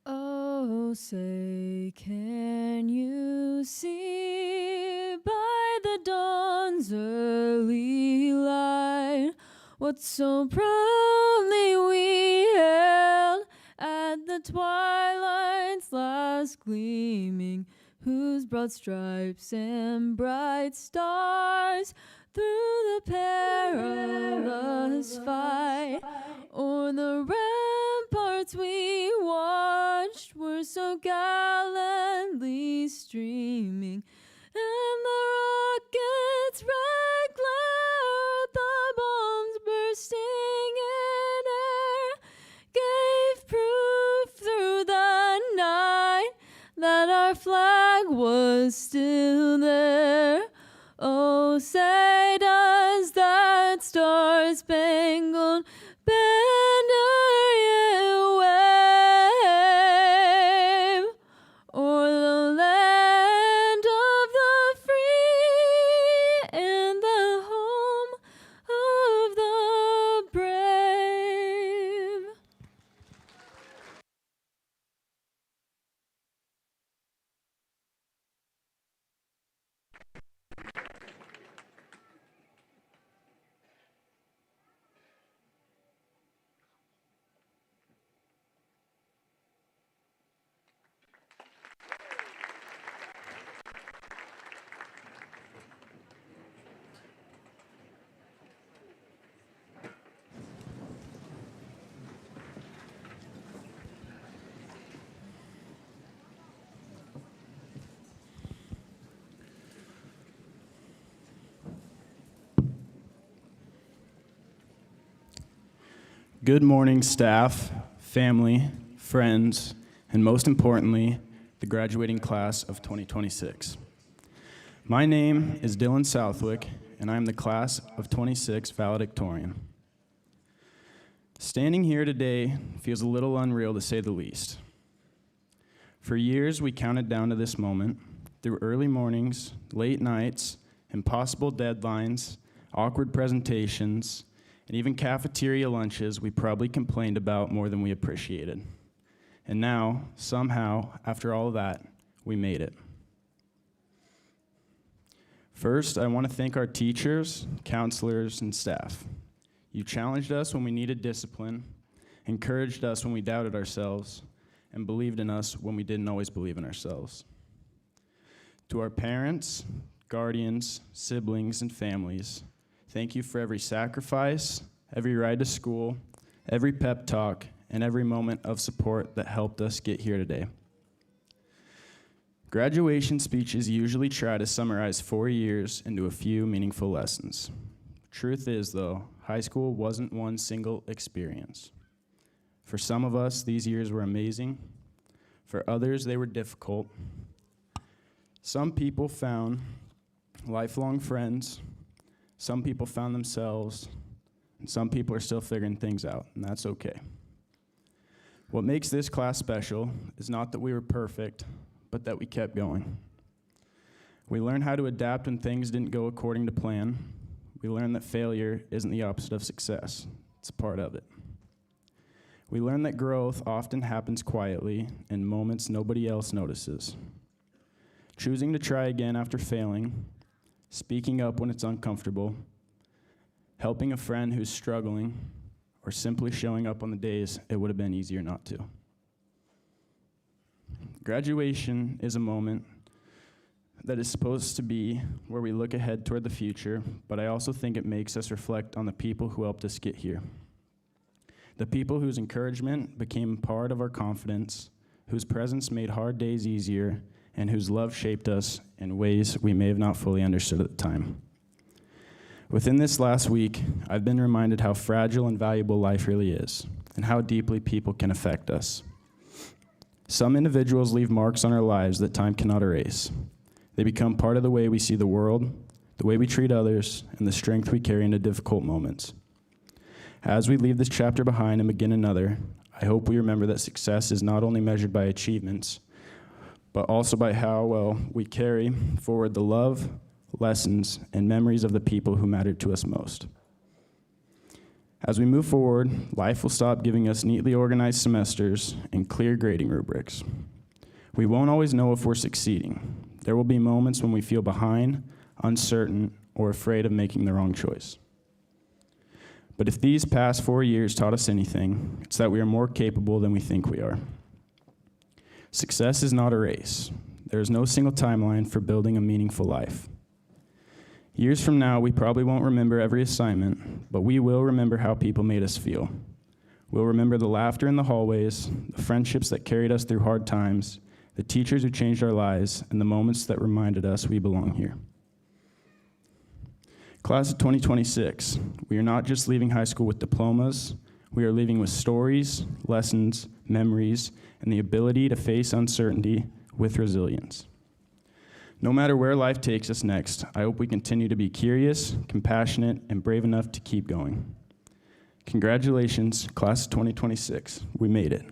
Oh, say, can you see by the dawn's early light what so proudly we hailed at the twilight's last gleaming, whose broad stripes and bright stars through the perilous fight o'er the ramparts we watched were so gallantly streaming, and the rocket's red glare, the bombs bursting in air, gave proof through the night that our flag was still there. Oh, say does that star-spangled banner yet wave o'er the land of the free and the home of the brave? Good morning, staff, family, friends, and most importantly, the graduating class of 2026. My name is Dylan Southwick, and I am the class of 26 valedictorian. Standing here today feels a little unreal to say the least. For years, we counted down to this moment through early mornings, late nights, impossible deadlines, awkward presentations, and even cafeteria lunches we probably complained about more than we appreciated. And now, somehow, after all of that, We made it. First, I want to thank our teachers, counselors, and staff. You challenged us when we needed discipline, encouraged us when we doubted ourselves, and believed in us when we didn't always believe in ourselves. To our parents, guardians, siblings, and families, thank you for every sacrifice, every ride to school, every pep talk, and every moment of support that helped us get here today. Graduation speeches usually try to summarize 4 years into a few meaningful lessons. Truth is, though, high school wasn't one single experience. For some of us, these years were amazing. For others, they were difficult. Some people found lifelong friends. Some people found themselves. And some people are still figuring things out, and that's okay. What makes this class special is not that we were perfect, but that we kept going. We learned how to adapt when things didn't go according to plan. We learned that failure isn't the opposite of success. It's a part of it. We learned that growth often happens quietly in moments nobody else notices. Choosing to try again after failing, speaking up when it's uncomfortable, helping a friend who's struggling, or simply showing up on the days it would have been easier not to. Graduation is a moment that is supposed to be where we look ahead toward the future, but I also think it makes us reflect on the people who helped us get here. The people whose encouragement became part of our confidence, whose presence made hard days easier, and whose love shaped us in ways we may have not fully understood at the time. Within this last week, I've been reminded how fragile and valuable life really is, and how deeply people can affect us. Some individuals leave marks on our lives that time cannot erase. They become part of the way we see the world, the way we treat others, and the strength we carry into difficult moments. As we leave this chapter behind and begin another, I hope we remember that success is not only measured by achievements, but also by how well we carry forward the love, lessons, and memories of the people who mattered to us most. As we move forward, life will stop giving us neatly organized semesters and clear grading rubrics. We won't always know if we're succeeding. There will be moments when we feel behind, uncertain, or afraid of making the wrong choice. But if these past 4 years taught us anything, it's that we are more capable than we think we are. Success is not a race. There is no single timeline for building a meaningful life. Years from now, we probably won't remember every assignment, but we will remember how people made us feel. We'll remember the laughter in the hallways, the friendships that carried us through hard times, the teachers who changed our lives, and the moments that reminded us we belong here. Class of 2026, we are not just leaving high school with diplomas, we are leaving with stories, lessons, memories, and the ability to face uncertainty with resilience. No matter where life takes us next, I hope we continue to be curious, compassionate, and brave enough to keep going. Congratulations, class of 2026. We made it.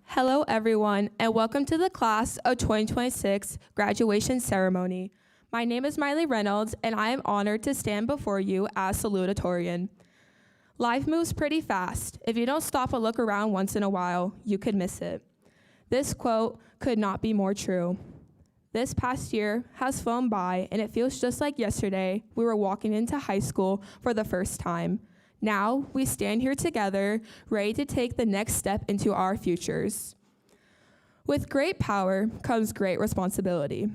Hello, everyone, and welcome to the Class of 2026 graduation ceremony. My name is Miley Reynolds, and I am honored to stand before you as salutatorian. Life moves pretty fast. If you don't stop and look around once in a while, you could miss it. This quote could not be more true. This past year has flown by, and it feels just like yesterday we were walking into high school for the first time. Now we stand here together, ready to take the next step into our futures. With great power comes great responsibility.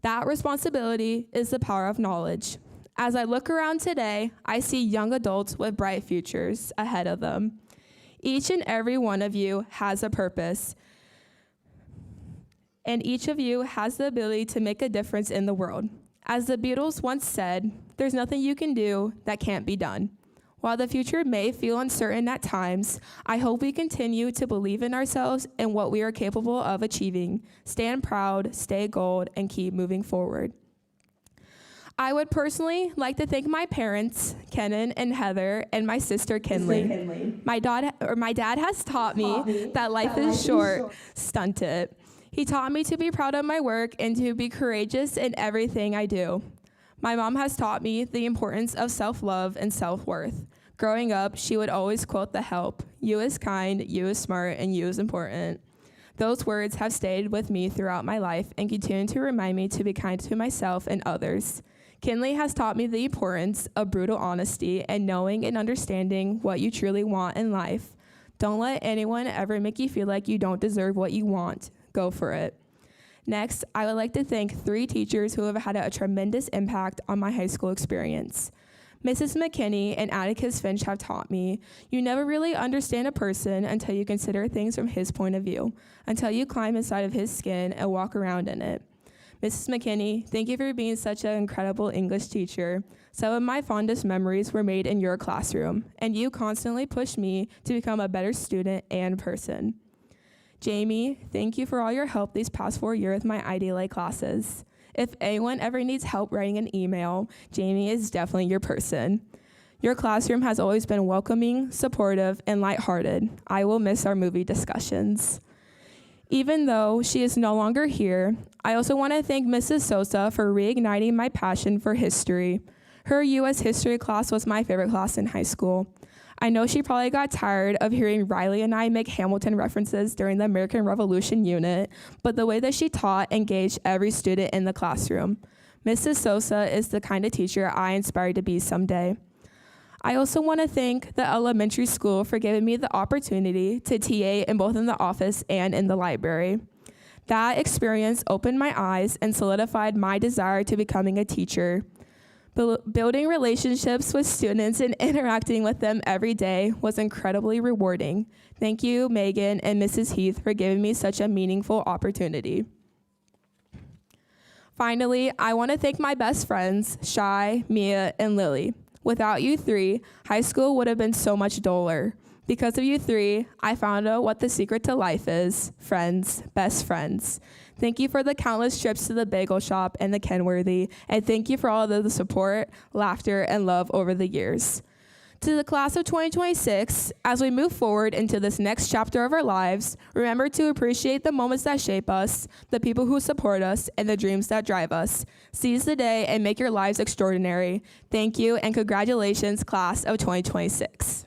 That responsibility is the power of knowledge. As I look around today, I see young adults with bright futures ahead of them. Each and every one of you has a purpose, and each of you has the ability to make a difference in the world. As the Beatles once said, there's nothing you can do that can't be done. While the future may feel uncertain at times, I hope we continue to believe in ourselves and what we are capable of achieving. Stand proud, stay gold, and keep moving forward. I would personally like to thank my parents, Kenan and Heather, and my sister, Kinley. My dad has taught me that life is short, stunt it. He taught me to be proud of my work and to be courageous in everything I do. My mom has taught me the importance of self-love and self-worth. Growing up, she would always quote the help, "You is kind, you is smart, and you is important." Those words have stayed with me throughout my life and continue to remind me to be kind to myself and others. Kinley has taught me the importance of brutal honesty and knowing and understanding what you truly want in life. Don't let anyone ever make you feel like you don't deserve what you want. Go for it. Next, I would like to thank 3 teachers who have had a tremendous impact on my high school experience. Mrs. McKinney and Atticus Finch have taught me, you never really understand a person until you consider things from his point of view, until you climb inside of his skin and walk around in it. Mrs. McKinney, thank you for being such an incredible English teacher. Some of my fondest memories were made in your classroom, and you constantly pushed me to become a better student and person. Jamie, thank you for all your help these past 4 years with my IDLA classes. If anyone ever needs help writing an email, Jamie is definitely your person. Your classroom has always been welcoming, supportive, and lighthearted. I will miss our movie discussions. Even though she is no longer here, I also want to thank Mrs. Sosa for reigniting my passion for history. Her U.S. history class was my favorite class in high school. I know she probably got tired of hearing Riley and I make Hamilton references during the American Revolution unit, but the way that she taught engaged every student in the classroom. Mrs. Sosa is the kind of teacher I aspire to be someday. I also want to thank the elementary school for giving me the opportunity to TA in both in the office and in the library. That experience opened my eyes and solidified my desire to becoming a teacher. Building relationships with students and interacting with them every day was incredibly rewarding. Thank you, Megan and Mrs. Heath, for giving me such a meaningful opportunity. Finally, I want to thank my best friends, Shai, Mia, and Lily. Without you 3, high school would have been so much duller. Because of you 3, I found out what the secret to life is: friends, best friends. Thank you for the countless trips to the bagel shop and the Kenworthy, and thank you for all of the support, laughter, and love over the years. To the class of 2026, as we move forward into this next chapter of our lives, remember to appreciate the moments that shape us, the people who support us, and the dreams that drive us. Seize the day and make your lives extraordinary. Thank you, and congratulations, class of 2026.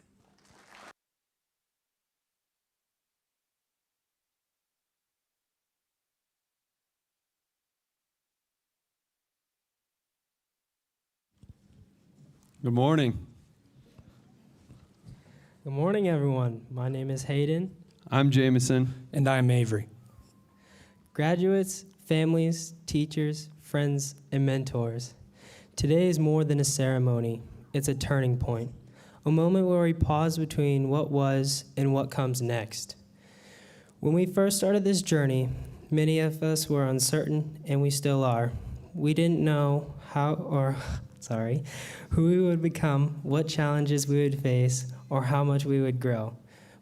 Good morning. Good morning, everyone. My name is Hayden. I'm Jameson. And I'm Avery. Graduates, families, teachers, friends, and mentors. Today is more than a ceremony. It's a turning point, a moment where we pause between what was and what comes next. When we first started this journey, many of us were uncertain, and we still are. We didn't know who we would become, what challenges we would face, or how much we would grow.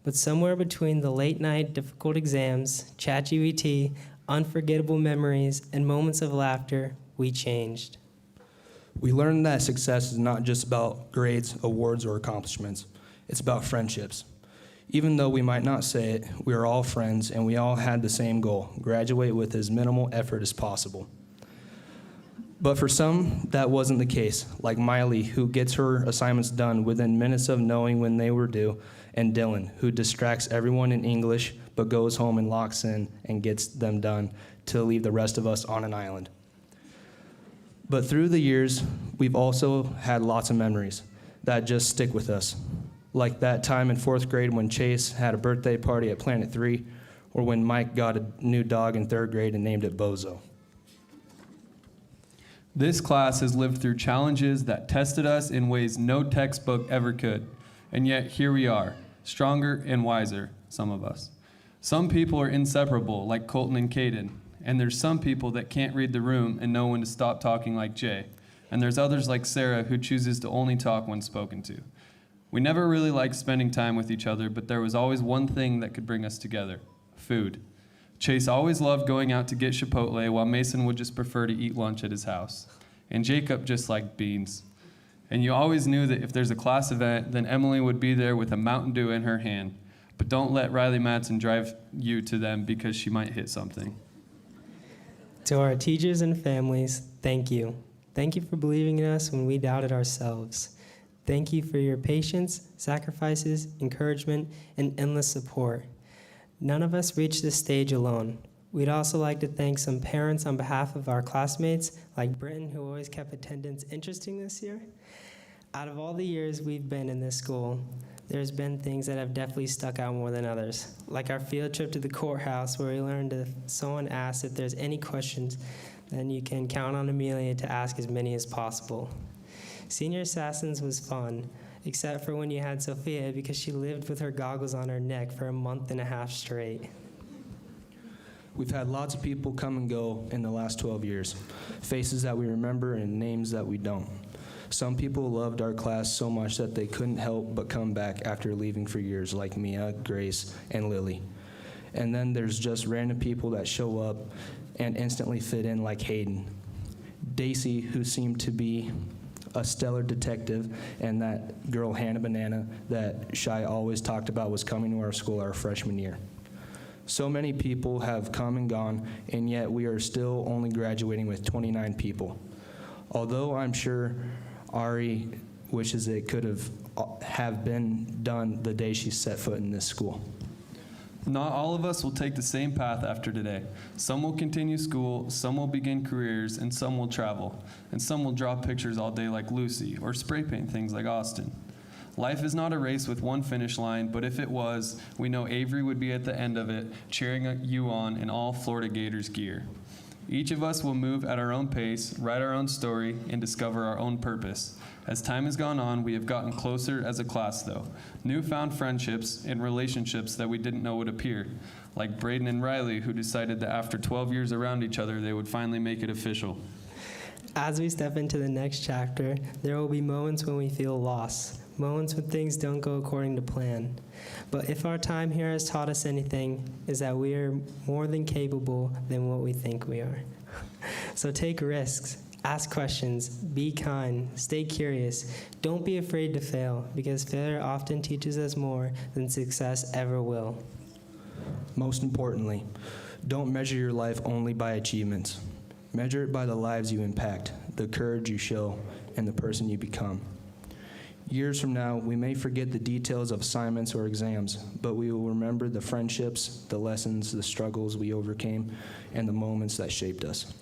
But somewhere between the late night difficult exams, ChatGPT, unforgettable memories, and moments of laughter, we changed. We learned that success is not just about grades, awards, or accomplishments. It's about friendships. Even though we might not say it, we are all friends, and we all had the same goal: graduate with as minimal effort as possible. But for some, that wasn't the case, like Miley, who gets her assignments done within minutes of knowing when they were due, and Dylan, who distracts everyone in English but goes home and locks in and gets them done to leave the rest of us on an island. But through the years, we've also had lots of memories that just stick with us, like that time in 4th grade when Chase had a birthday party at Planet 3, or when Mike got a new dog in 3rd grade and named it Bozo. This class has lived through challenges that tested us in ways no textbook ever could. And yet here we are, stronger and wiser, some of us. Some people are inseparable, like Colton and Caden. And there's some people that can't read the room and know when to stop talking, like Jay. And there's others like Sarah who chooses to only talk when spoken to. We never really liked spending time with each other, but there was always one thing that could bring us together: food. Chase always loved going out to get Chipotle, while Mason would just prefer to eat lunch at his house. and Jacob just liked beans. And you always knew that if there's a class event, then Emily would be there with a Mountain Dew in her hand. But don't let Riley Madsen drive you to them because she might hit something. To our teachers and families, thank you. Thank you for believing in us when we doubted ourselves. Thank you for your patience, sacrifices, encouragement, and endless support. None of us reached this stage alone. We'd also like to thank some parents on behalf of our classmates, like Britton, who always kept attendance interesting this year. Out of all the years we've been in this school, there's been things that have definitely stuck out more than others, like our field trip to the courthouse, where we learned if someone asks if there's any questions, then you can count on Amelia to ask as many as possible. Senior Assassins was fun, except for when you had Sophia, because she lived with her goggles on her neck for a month and a half straight. We've had lots of people come and go in the last 12 years, faces that we remember and names that we don't. Some people loved our class so much that they couldn't help but come back after leaving for years, like Mia, Grace, and Lily. And then there's just random people that show up and instantly fit in, like Hayden. Daisy, who seemed to be a stellar detective, and that girl Hannah Banana that Shai always talked about was coming to our school our freshman year. So many people have come and gone, and yet we are still only graduating with 29 people. Although I'm sure Ari wishes it could have been done the day she set foot in this school. Not all of us will take the same path after today. Some will continue school, some will begin careers, and some will travel. And some will draw pictures all day like Lucy, or spray paint things like Austin. Life is not a race with one finish line, but if it was, we know Avery would be at the end of it, cheering you on in all Florida Gators gear. Each of us will move at our own pace, write our own story, and discover our own purpose. As time has gone on, we have gotten closer as a class, though. Newfound friendships and relationships that we didn't know would appear, like Braden and Riley, who decided that after 12 years around each other, they would finally make it official. As we step into the next chapter, there will be moments when we feel lost, moments when things don't go according to plan. But if our time here has taught us anything, is that we are more than capable than what we think we are. So take risks, ask questions, be kind, stay curious. Don't be afraid to fail, because failure often teaches us more than success ever will. Most importantly, don't measure your life only by achievements. Measure it by the lives you impact, the courage you show, and the person you become. Years from now, we may forget the details of assignments or exams, but we will remember the friendships, the lessons, the struggles we overcame, and the moments that shaped us.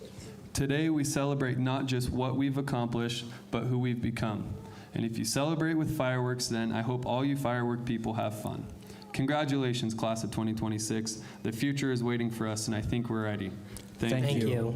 Today, we celebrate not just what we've accomplished, but who we've become. And if you celebrate with fireworks, then I hope all you firework people have fun. Congratulations, class of 2026. The future is waiting for us, and I think we're ready. Thank you. you.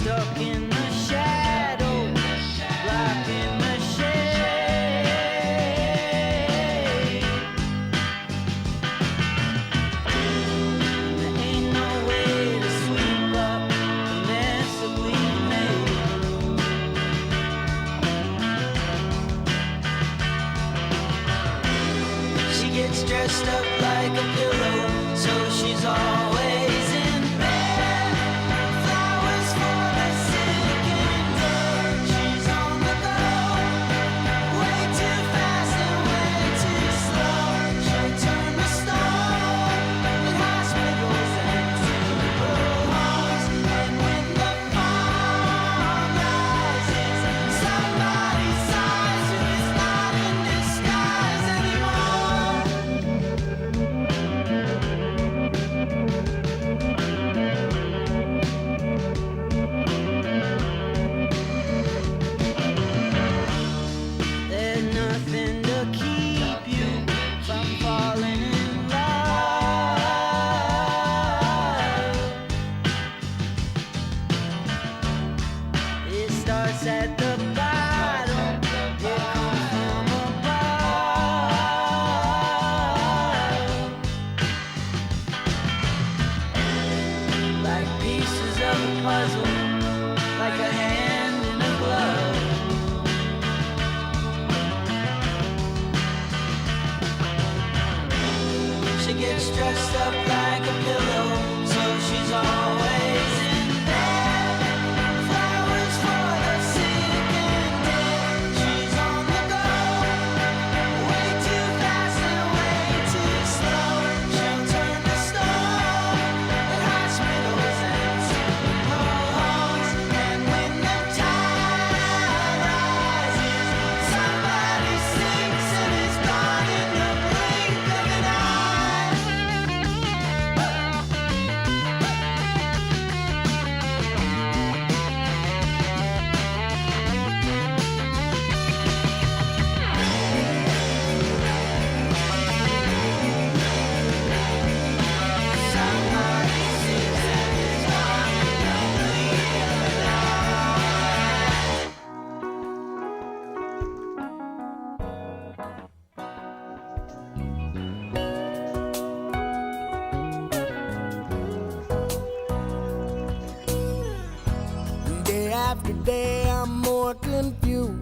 stuck in the shadow, blocking the shade. There ain't no way to sweep up the mess that we made. She gets dressed up like a pillow, so she's always in bed. Flowers for the sick and dead. She's on the go, way too fast and way too slow. She'll turn the stone in hospitals and funeral homes. And when the fog rises, somebody sighs who is not in disguise anymore. There's nothing to keep you from falling in love. It starts at the bottom, it comes from above. Like pieces of a puzzle, like a hand in a glove. She gets dressed up like a pillow, so she's always in bed. Flowers for the sick and dead. She's on the go, way too fast and way too slow. She'll turn to stone in hospitals and funeral homes. And when the tide rises, somebody sinks and is gone in the blink of an eye. Somebody sinks and is gone in the blink of an eye. Day after day, I'm more confused.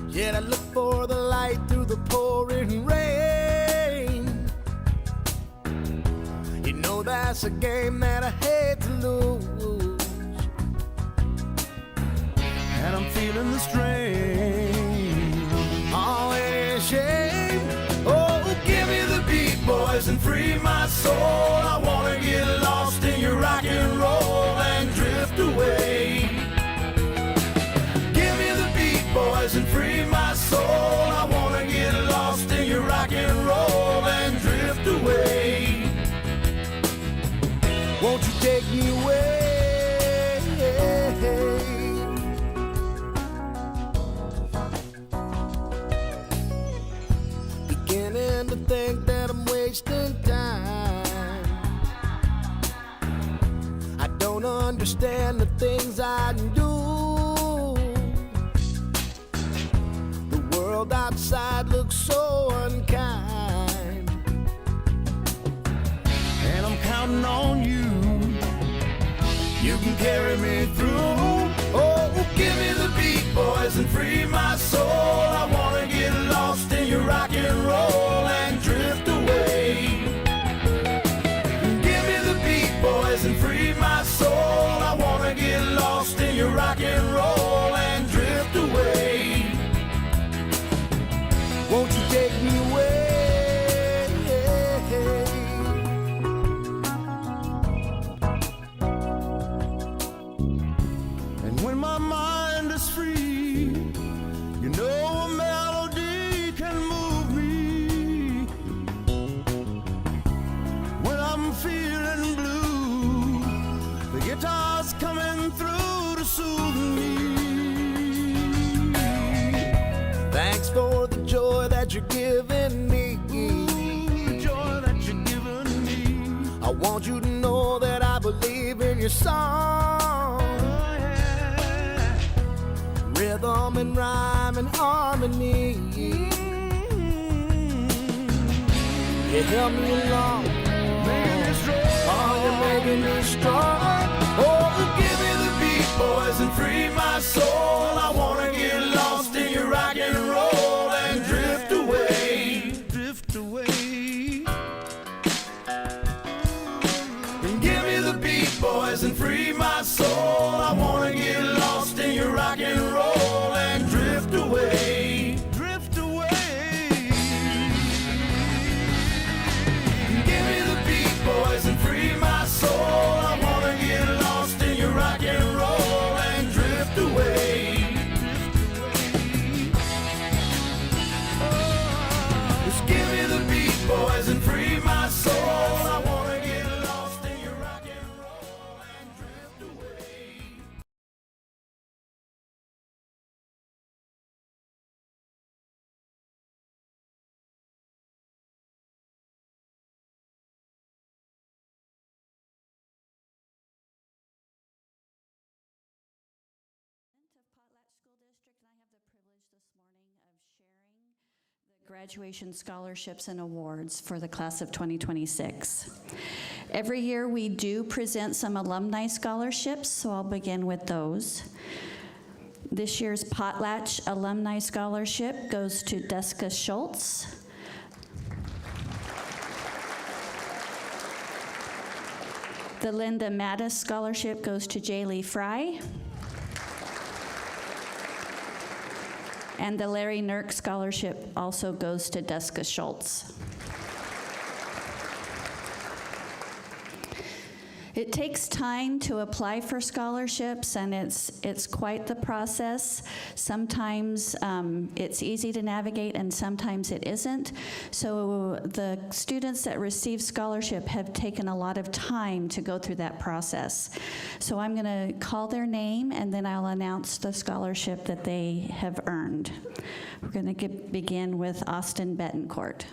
Yet I look for the light through the pouring rain. You know that's a game that I hate to lose. And I'm feeling the strain. Oh, it is shame. Oh, give me the beat, boys, and free my soul. I wanna get lost in your rock and roll and drift away. Give me the beat, boys, and free my soul. I wanna get lost in your rock and roll and drift away. Won't you take me away? Beginning to think that I'm wasting time. I don't understand the things I do. The world outside looks so unkind. And I'm counting on you. You can carry me through. Oh, give me the beat, boys, and free my soul. I wanna get lost in your rock and roll and drift away. Give me the beat, boys, and free my soul. I wanna get lost in your rock and roll and drift away. Won't you take me away? And when my mind is free, you know a melody can move me. When I'm feeling blue, the guitar's coming through to soothe me. Thanks for the joy that you're giving me. The joy that you're giving me. I want you to know that I believe believe in your song. Rhythm and rhyme and harmony. You help me along. Oh, you're making me strong. Oh, give me the beat, boys, and free my soul. I wanna get lost in your rock and roll and drift away. Drift away. And give me the beat, boys, and free my soul. I wanna get lost in your rock and roll and drift away. Drift away. Give me the beat, boys, and free my soul. I wanna get lost in your rock and roll and drift away. Just give me the beat, boys, and free my soul. I wanna get lost in your rock and roll and drift away. Of Potlatch School District, and I have the privilege this morning of sharing the graduation scholarships and awards for the class of 2026. Every year we do present some alumni scholarships, so I'll begin with those. This year's Potlatch Alumni Scholarship goes to Deska Schultz. The Linda Mattis Scholarship goes to Jaylee Fry. And the Larry Nurk Scholarship also goes to Deska Schultz. It takes time to apply for scholarships, and it's quite the process. Sometimes it's easy to navigate, and sometimes it isn't. So the students that receive scholarship have taken a lot of time to go through that process. So I'm going to call their name, and then I'll announce the scholarship that they have earned. We're going to begin with Austin Betancourt.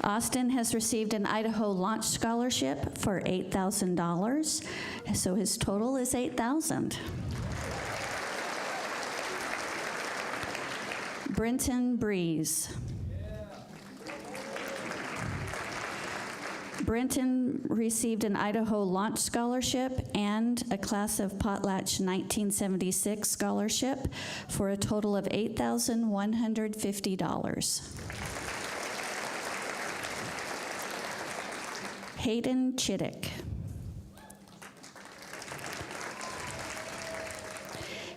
Austin has received an Idaho Launch Scholarship for $8,000, so his total is $8,000. Brenton Breeze. Brenton received an Idaho Launch Scholarship and a Class of Potlatch 1976 Scholarship for a total of $8,150. Hayden Chittick.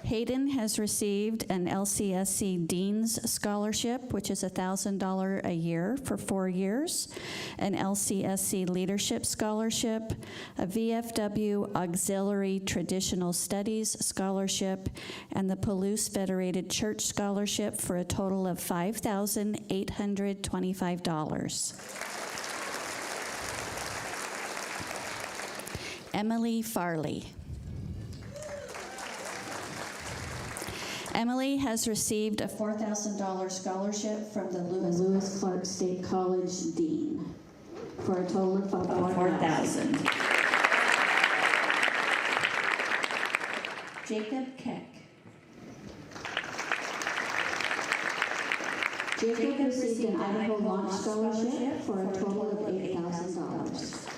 Hayden has received an LCSC Dean's Scholarship, which is $1,000 a year for 4 years, an LCSC Leadership Scholarship, a VFW Auxiliary Traditional Studies Scholarship, and the Palouse Federated Church Scholarship for a total of $5,825. Emily Farley. Emily has received a $4,000 scholarship from the Lewis Clark State College Dean for a total of $4,000. Jacob Keck. Jacob received an Idaho Launch Scholarship for a total of $8,000.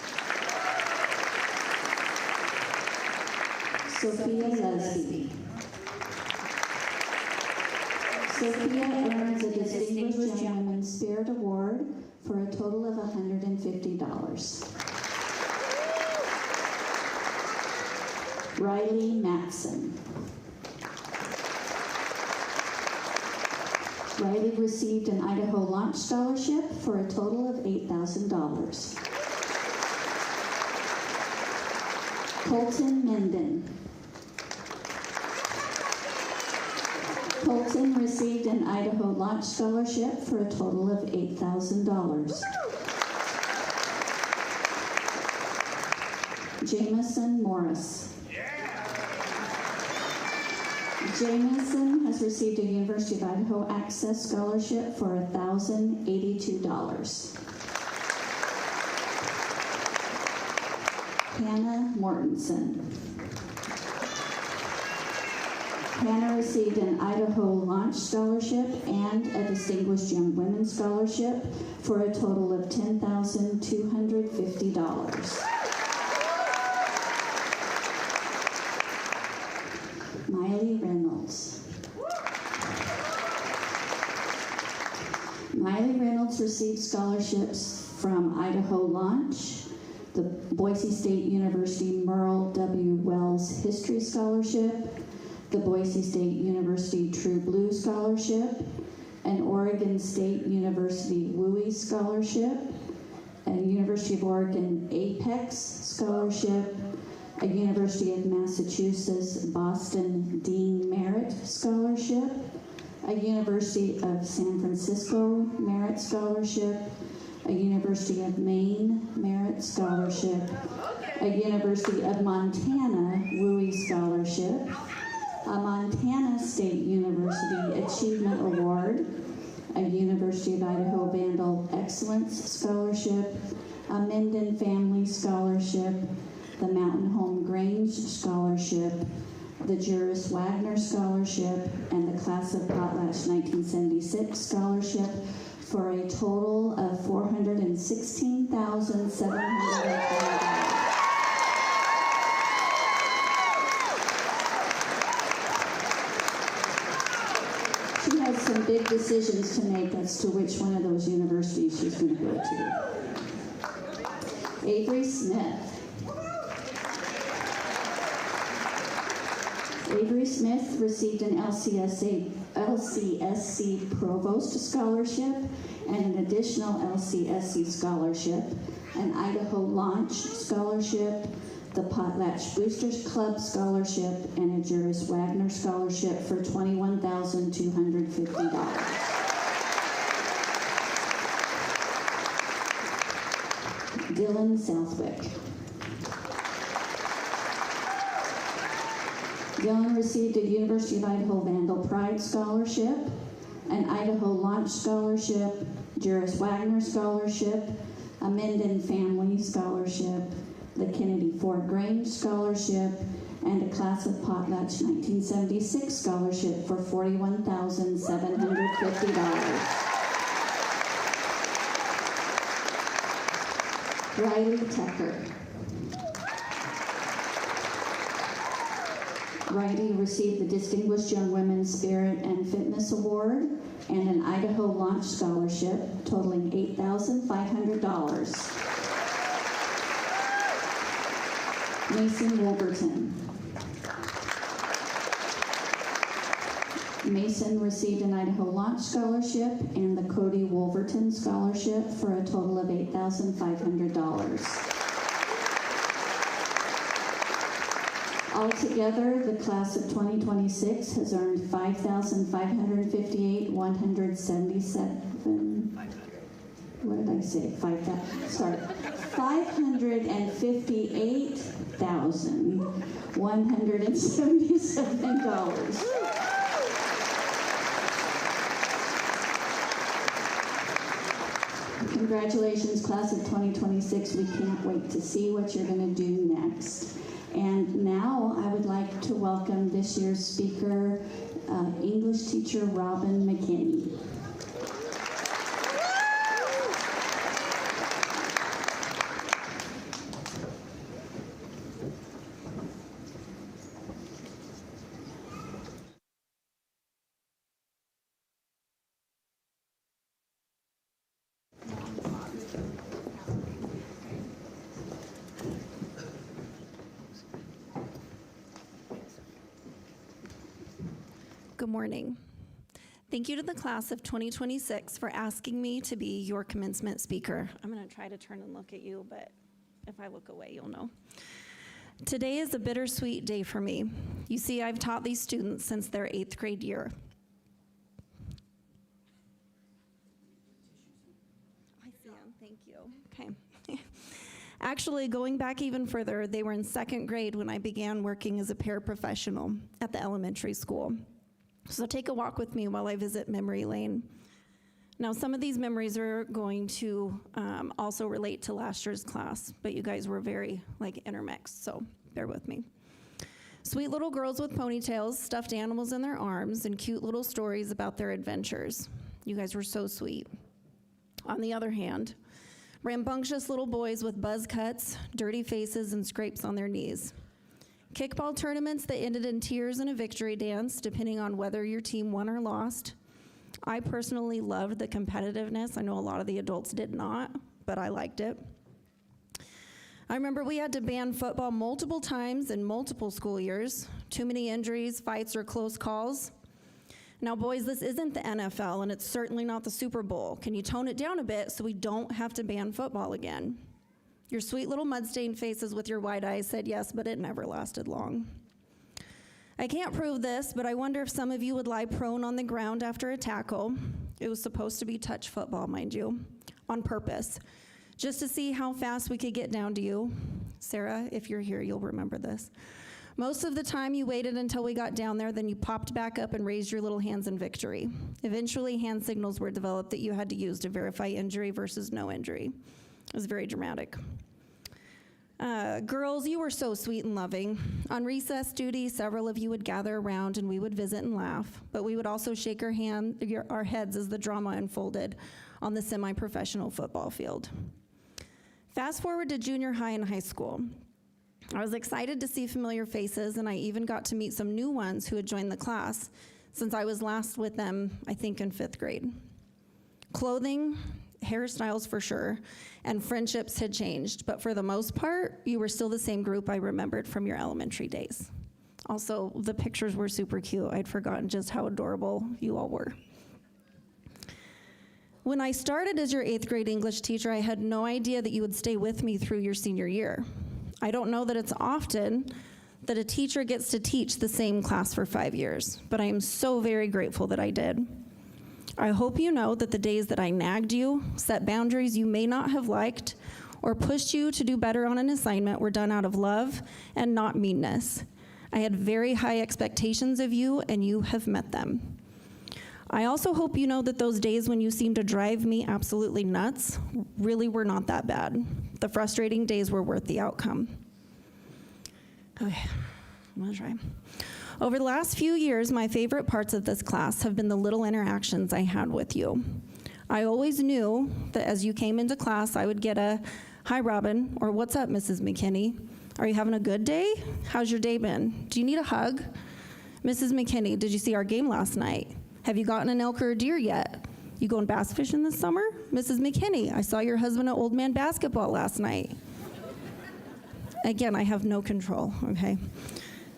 Sophia Leslie. Sophia earns a Distinguished Gentleman's Spirit Award for a total of $150. Riley Matson. Riley received an Idaho Launch Scholarship for a total of $8,000. Colton Minden. Colton received an Idaho Launch Scholarship for a total of $8,000. Jameson Morris. Jamison has received a University of Idaho Access Scholarship for $1,082. Hannah Mortensen. Hannah received an Idaho Launch Scholarship and a Distinguished Young Women's Scholarship for a total of $10,250. Miley Reynolds. Miley Reynolds received scholarships from Idaho Launch, the Boise State University Merle W. Wells History Scholarship, the Boise State University True Blue Scholarship, an Oregon State University WUI Scholarship, a University of Oregon Apex Scholarship, a University of Massachusetts Boston Dean Merit Scholarship, a University of San Francisco Merit Scholarship, a University of Maine Merit Scholarship, a University of Montana WUI Scholarship, a Montana State University Achievement Award, a University of Idaho Vandal Excellence Scholarship, a Minden Family Scholarship, the Mountain Home Grange Scholarship, the Juris Wagner Scholarship, and the Class of Potlatch 1976 Scholarship for a total of $416,720. She has some big decisions to make as to which one of those universities she's going to go to. Avery Smith. Avery Smith received an LCSC Provost Scholarship and an additional LCSC Scholarship, an Idaho Launch Scholarship, the Potlatch Boosters Club Scholarship, and a Juris Wagner Scholarship for $21,250. Dylan Southwick. Dylan received a University of Idaho Vandal Pride Scholarship, an Idaho Launch Scholarship, Juris Wagner Scholarship, a Minden Family Scholarship, the Kennedy Ford Grange Scholarship, and a Class of Potlatch 1976 Scholarship for $41,750. Riley Tucker. Riley received the Distinguished Young Women's Spirit and Fitness Award and an Idaho Launch Scholarship totaling $8,500. Mason Wolverton. Mason received an Idaho Launch Scholarship and the Cody Wolverton Scholarship for a total of $8,500. Altogether, the class of 2026 has earned $5,558, 177. What did I say? 5,000. Sorry, $558,177. Congratulations, class of 2026. We can't wait to see what you're going to do next. And now I would like to welcome this year's speaker, English teacher Robin McKinney. Good morning. Thank you to the class of 2026 for asking me to be your commencement speaker. I'm going to try to turn and look at you, but if I look away, you'll know. Today is a bittersweet day for me. You see, I've taught these students since their 8th grade year. I see them, thank you. Okay. Actually, going back even further, they were in second grade when I began working as a paraprofessional at the elementary school. So take a walk with me while I visit memory lane. Now, some of these memories are going to also relate to last year's class, but you guys were very intermixed, so bear with me. Sweet little girls with ponytails, stuffed animals in their arms, and cute little stories about their adventures. You guys were so sweet. On the other hand, rambunctious little boys with buzz cuts, dirty faces, and scrapes on their knees. Kickball tournaments that ended in tears and a victory dance, depending on whether your team won or lost. I personally loved the competitiveness. I know a lot of the adults did not, but I liked it. I remember we had to ban football multiple times in multiple school years. Too many injuries, fights, or close calls. Now, boys, this isn't the NFL, and it's certainly not the Super Bowl. Can you tone it down a bit so we don't have to ban football again? Your sweet little mud-stained faces with your wide eyes said yes, but it never lasted long. I can't prove this, but I wonder if some of you would lie prone on the ground after a tackle. It was supposed to be touch football, mind you, on purpose, just to see how fast we could get down to you. Sarah, if you're here, you'll remember this. Most of the time you waited until we got down there, then you popped back up and raised your little hands in victory. Eventually, hand signals were developed that you had to use to verify injury versus no injury. It was very dramatic. Girls, you were so sweet and loving. On recess duty, several of you would gather around and we would visit and laugh, but we would also shake our heads as the drama unfolded on the semi-professional football field. Fast forward to junior high and high school. I was excited to see familiar faces, and I even got to meet some new ones who had joined the class since I was last with them, I think, in 5th grade. Clothing, hairstyles for sure, and friendships had changed, but for the most part, you were still the same group I remembered from your elementary days. Also, the pictures were super cute. I'd forgotten just how adorable you all were. When I started as your 8th grade English teacher, I had no idea that you would stay with me through your senior year. I don't know that it's often that a teacher gets to teach the same class for 5 years, but I am so very grateful that I did. I hope you know that the days that I nagged you, set boundaries you may not have liked, or pushed you to do better on an assignment were done out of love and not meanness. I had very high expectations of you, and you have met them. I also hope you know that those days when you seemed to drive me absolutely nuts really were not that bad. The frustrating days were worth the outcome. Okay, I'm gonna try. Over the last few years, my favorite parts of this class have been the little interactions I had with you. I always knew that as you came into class, I would get a, "Hi, Robin," or "What's up, Mrs. McKinney? Are you having a good day? How's your day been? Do you need a hug? Mrs. McKinney, did you see our game last night? Have you gotten an elk or a deer yet? You going bass fishing this summer? Mrs. McKinney, I saw your husband at Old Man Basketball last night." Again, I have no control, okay?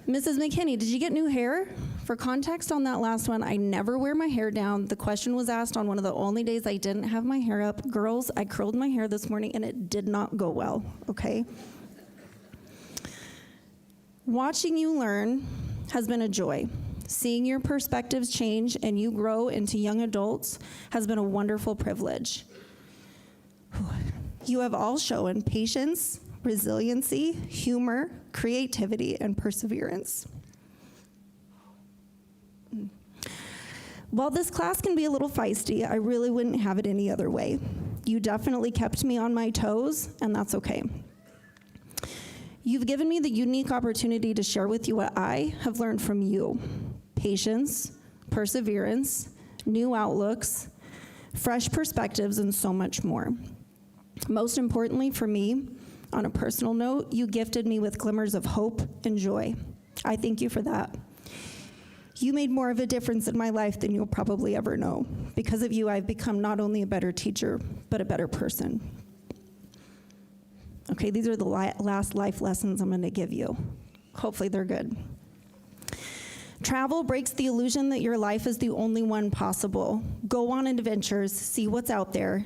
"Mrs. McKinney, did you get new hair?" For context on that last one, I never wear my hair down. The question was asked on one of the only days I didn't have my hair up. Girls, I curled my hair this morning and it did not go well, okay? Watching you learn has been a joy. Seeing your perspectives change and you grow into young adults has been a wonderful privilege. You have all shown patience, resiliency, humor, creativity, and perseverance. While this class can be a little feisty, I really wouldn't have it any other way. You definitely kept me on my toes, and that's okay. You've given me the unique opportunity to share with you what I have learned from you: patience, perseverance, new outlooks, fresh perspectives, and so much more. Most importantly for me, on a personal note, you gifted me with glimmers of hope and joy. I thank you for that. You made more of a difference in my life than you'll probably ever know. Because of you, I've become not only a better teacher, but a better person. Okay, these are the last life lessons I'm gonna give you. Hopefully they're good. Travel breaks the illusion that your life is the only one possible. Go on adventures, see what's out there.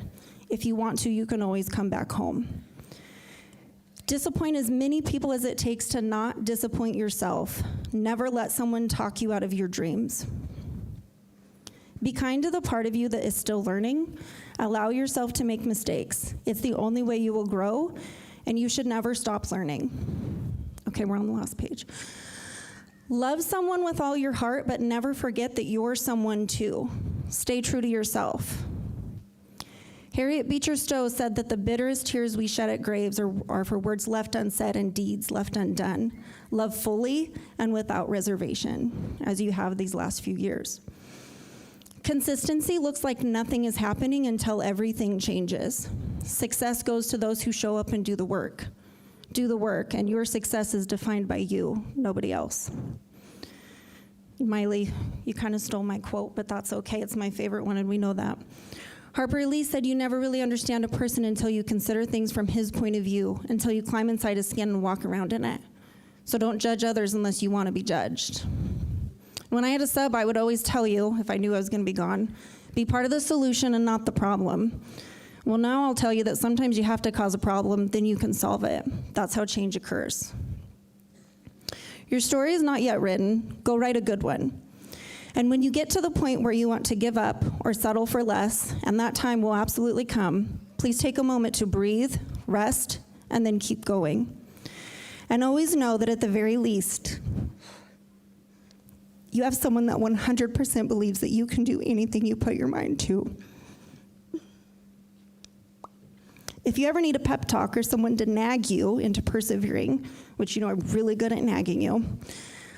If you want to, you can always come back home. Disappoint as many people as it takes to not disappoint yourself. Never let someone talk you out of your dreams. Be kind to the part of you that is still learning. Allow yourself to make mistakes. It's the only way you will grow, and you should never stop learning. Okay, we're on the last page. Love someone with all your heart, but never forget that you're someone too. Stay true to yourself. Harriet Beecher Stowe said that the bitterest tears we shed at graves are for words left unsaid and deeds left undone. Love fully and without reservation, as you have these last few years. Consistency looks like nothing is happening until everything changes. Success goes to those who show up and do the work. Do the work, and your success is defined by you, nobody else. Miley, you kind of stole my quote, but that's okay. It's my favorite one, and we know that. Harper Lee said, you never really understand a person until you consider things from his point of view, until you climb inside his skin and walk around in it. So don't judge others unless you want to be judged. When I had a sub, I would always tell you, if I knew I was going to be gone, be part of the solution and not the problem. Well, now I'll tell you that sometimes you have to cause a problem, then you can solve it. That's how change occurs. Your story is not yet written. Go write a good one. And when you get to the point where you want to give up or settle for less, and that time will absolutely come, please take a moment to breathe, rest, and then keep going. And always know that at the very least, you have someone that 100% believes that you can do anything you put your mind to. If you ever need a pep talk or someone to nag you into persevering, which you know I'm really good at nagging you,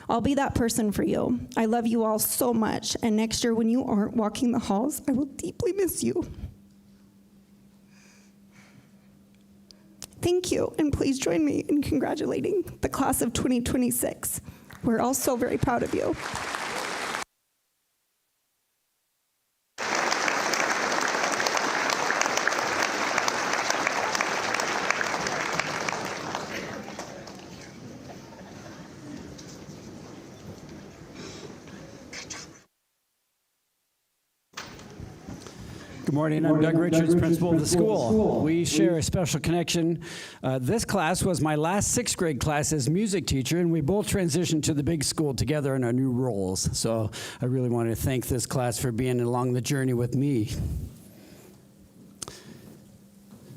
I'll be that person for you. I love you all so much, and next year when you aren't walking the halls, I will deeply miss you. Thank you, and please join me in congratulating the class of 2026. We're all so very proud of you. Good morning. I'm Doug Richards, principal of the school. We share a special connection. This class was my last sixth grade class as music teacher, and we both transitioned to the big school together in our new roles. So I really want to thank this class for being along the journey with me.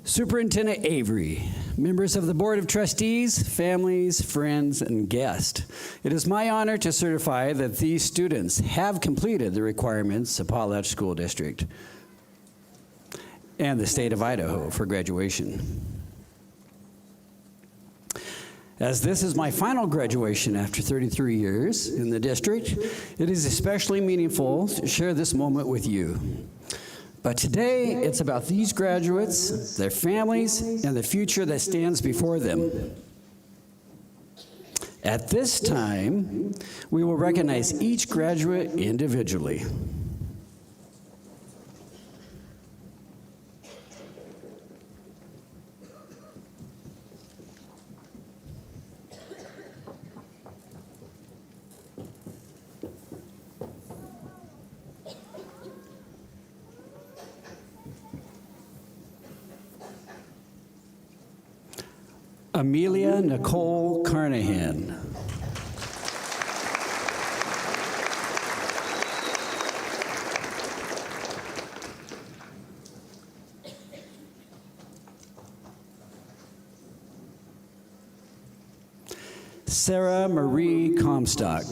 Superintendent Avery, members of the Board of Trustees, families, friends, and guests. It is my honor to certify that these students have completed the requirements of Potlatch School District and the state of Idaho for graduation. As this is my final graduation after 33 years in the district, it is especially meaningful to share this moment with you. But today, it's about these graduates, their families, and the future that stands before them. At this time, we will recognize each graduate individually. Amelia Nicole Carnahan. Sarah Marie Comstock.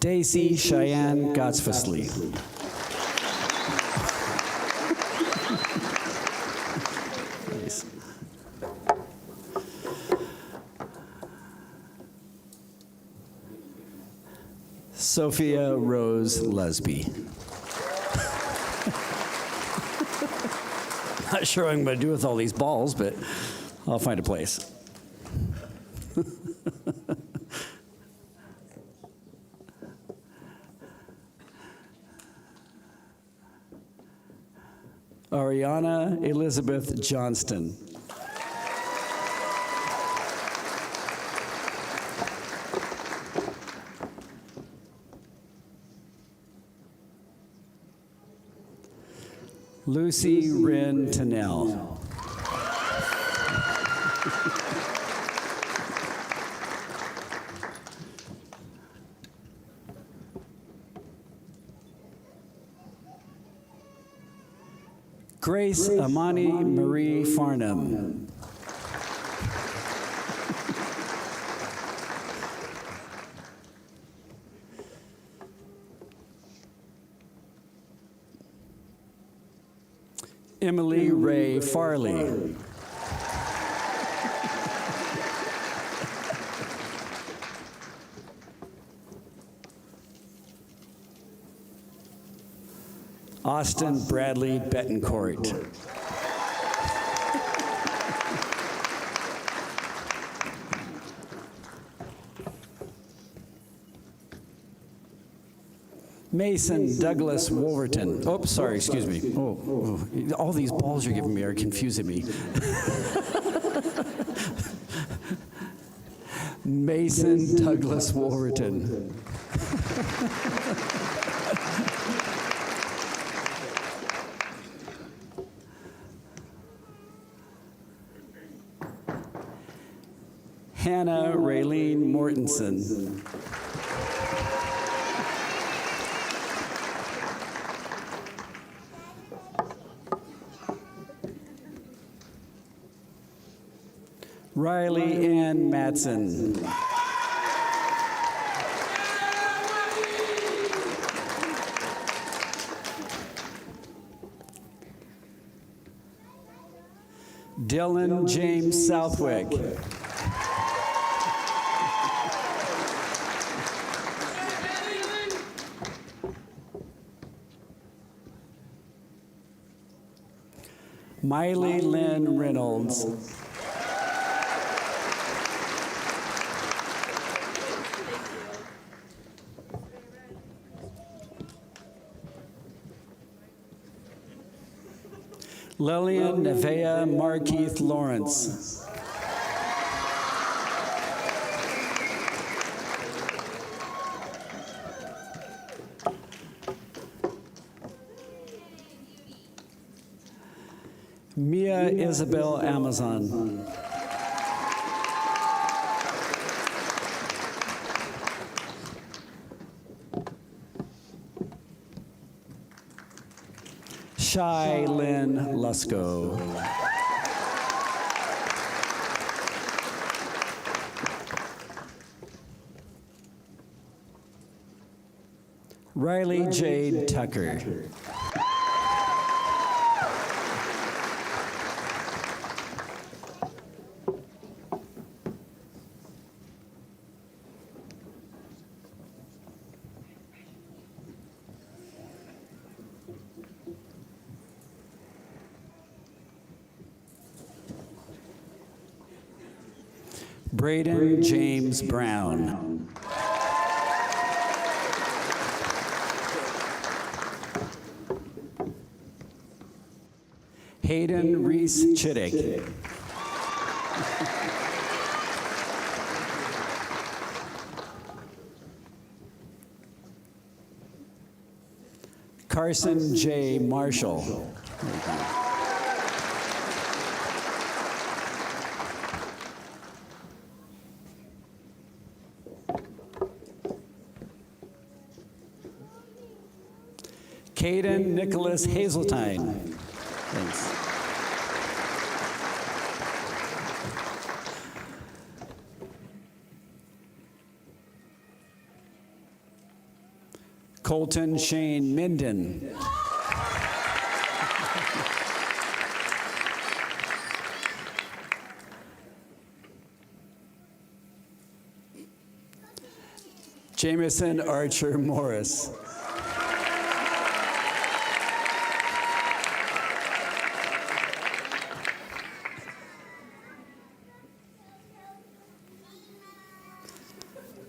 Daisy Cheyenne Gottsfusley. Nice. Sophia Rose Lesby. Not sure what I'm going to do with all these balls, but I'll find a place. Ariana Elizabeth Johnston. Lucy Wren Tennell. Grace Amani Marie Farnham. Emily Ray Farley. Austin Bradley Betancourt. Mason Douglas Wolverton. Oh, sorry, excuse me. Oh, all these balls you're giving me are confusing me. Mason Douglas Wolverton. Hannah Raylene Mortensen. Riley Ann Matson. Dylan James Southwick. Miley Lynn Reynolds. Lillian Nevea Markeith Lawrence. Mia Isabel Amazon. Shai Lynn Lusko. Riley Jade Tucker. Braden James Brown. Hayden Reese Chittick. Carson J. Marshall. Caden Nicholas Hazeltine. Thanks. Colton Shane Minden. Jameson Archer Morris.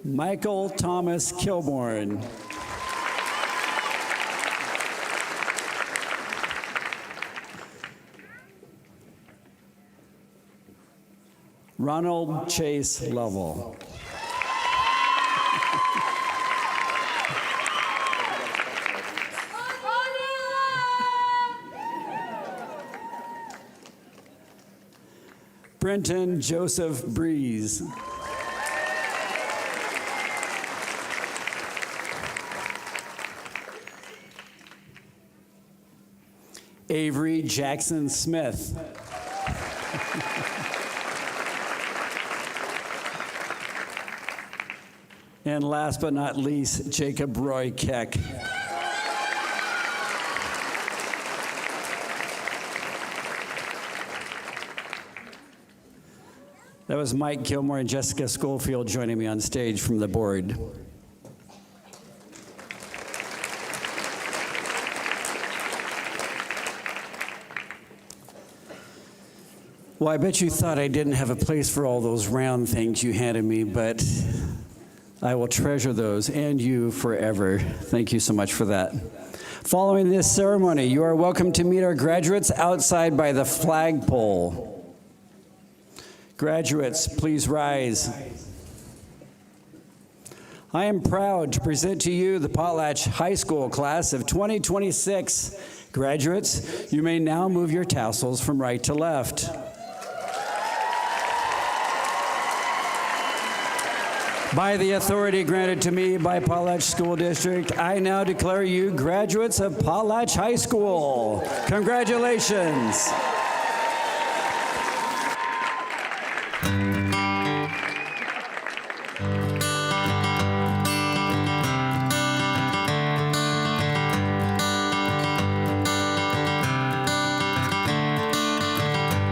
Michael Thomas Kilborn. Ronald Chase Lovell. Brenton Joseph Breeze. Avery Jackson Smith. And last but not least, Jacob Roy Keck. That was Mike Gilmore and Jessica Schofield joining me on stage from the board. Well, I bet you thought I didn't have a place for all those round things you handed me, but I will treasure those and you forever. Thank you so much for that. Following this ceremony, you are welcome to meet our graduates outside by the flagpole. Graduates, please rise. I am proud to present to you the Potlatch High School class of 2026. Graduates, you may now move your tassels from right to left. By the authority granted to me by Potlatch School District, I now declare you graduates of Potlatch High School. Congratulations.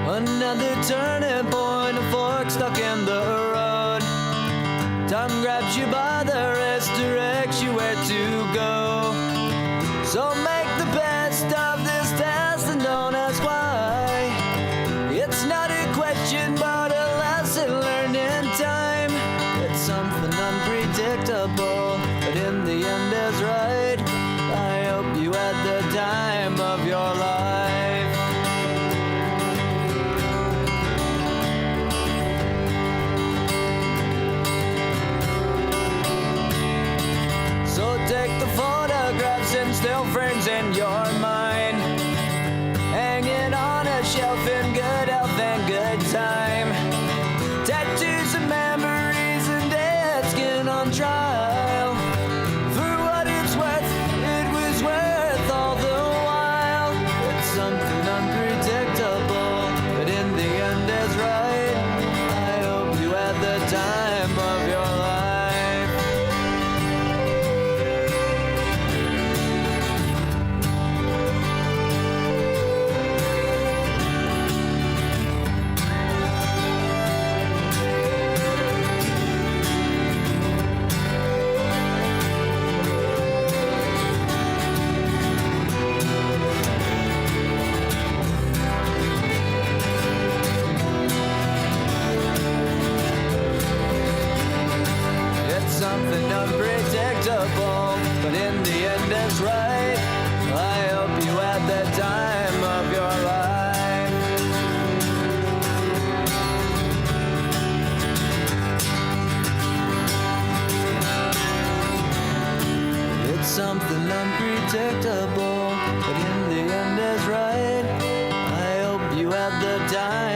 Another turning point, a fork stuck in the road. Time grabs you by the wrist, directs you where to go. So make the best of this test and don't ask why. It's not a question, but a lesson learned in time. It's something unpredictable, but in the end is right. I hope you had the time of your life. So take the photographs and still frames in your mind. Hang it on a shelf in good health and good time. Tattoos and memories and dead skin on trial. For what it's worth, it was worth all the while. It's something unpredictable, but in the end is right. I hope you had the time of your life. It's something unpredictable, but in the end is right. I hope you had the time of your life. It's something unpredictable, but in the end is right. I hope you had the time